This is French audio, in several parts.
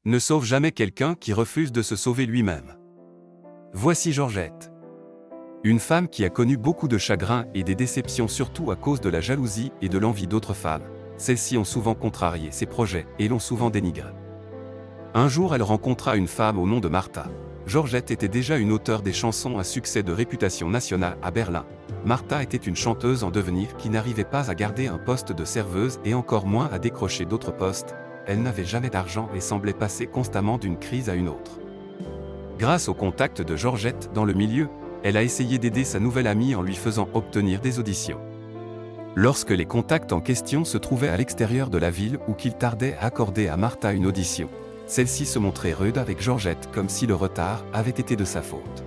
Ne sauve jamais quelqu'un qui refuse de se sauver lui-même. Voici Georgette. Une femme qui a connu beaucoup de chagrins et des déceptions surtout à cause de la jalousie et de l'envie d'autres femmes. Celles-ci ont souvent contrarié ses projets et l'ont souvent dénigré. Un jour, elle rencontra une femme au nom de Martha. Georgette était déjà une auteure des chansons à succès de réputation nationale à Berlin. Martha était une chanteuse en devenir qui n'arrivait pas à garder un poste de serveuse et encore moins à décrocher d'autres postes. Elle n'avait jamais d'argent et semblait passer constamment d'une crise à une autre. Grâce au contact de Georgette dans le milieu, elle a essayé d'aider sa nouvelle amie en lui faisant obtenir des auditions. Lorsque les contacts en question se trouvaient à l'extérieur de la ville ou qu'il tardait à accorder à Martha une audition, celle-ci se montrait rude avec Georgette comme si le retard avait été de sa faute.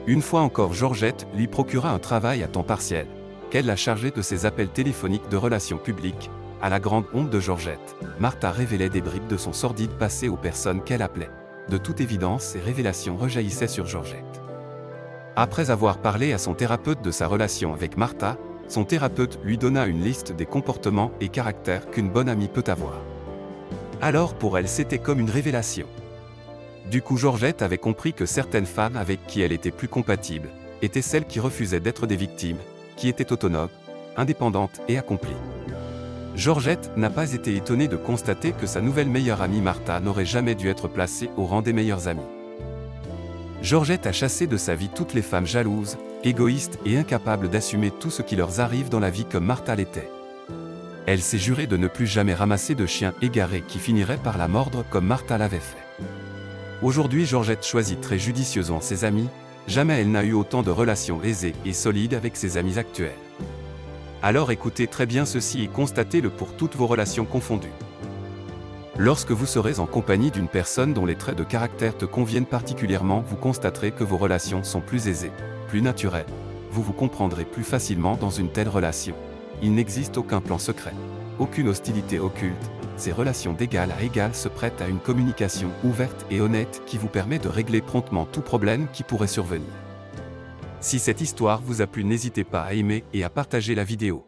Une fois encore, Georgette lui procura un travail à temps partiel, qu'elle l'a chargé de ses appels téléphoniques de relations publiques. À la grande honte de Georgette, Martha révélait des bribes de son sordide passé aux personnes qu'elle appelait. De toute évidence, ces révélations rejaillissaient sur Georgette. Après avoir parlé à son thérapeute de sa relation avec Martha, son thérapeute lui donna une liste des comportements et caractères qu'une bonne amie peut avoir. Alors pour elle, c'était comme une révélation. Du coup, Georgette avait compris que certaines femmes avec qui elle était plus compatible étaient celles qui refusaient d'être des victimes, qui étaient autonomes, indépendantes et accomplies. Georgette n'a pas été étonnée de constater que sa nouvelle meilleure amie Martha n'aurait jamais dû être placée au rang des meilleures amies. Georgette a chassé de sa vie toutes les femmes jalouses, égoïstes et incapables d'assumer tout ce qui leur arrive dans la vie comme Martha l'était. Elle s'est jurée de ne plus jamais ramasser de chiens égarés qui finiraient par la mordre comme Martha l'avait fait. Aujourd'hui, Georgette choisit très judicieusement ses amis. Jamais elle n'a eu autant de relations aisées et solides avec ses amis actuels. Alors écoutez très bien ceci et constatez-le pour toutes vos relations confondues. Lorsque vous serez en compagnie d'une personne dont les traits de caractère te conviennent particulièrement, vous constaterez que vos relations sont plus aisées, plus naturelles. Vous vous comprendrez plus facilement dans une telle relation. Il n'existe aucun plan secret, aucune hostilité occulte. Ces relations d'égal à égal se prêtent à une communication ouverte et honnête qui vous permet de régler promptement tout problème qui pourrait survenir. Si cette histoire vous a plu, n'hésitez pas à aimer et à partager la vidéo.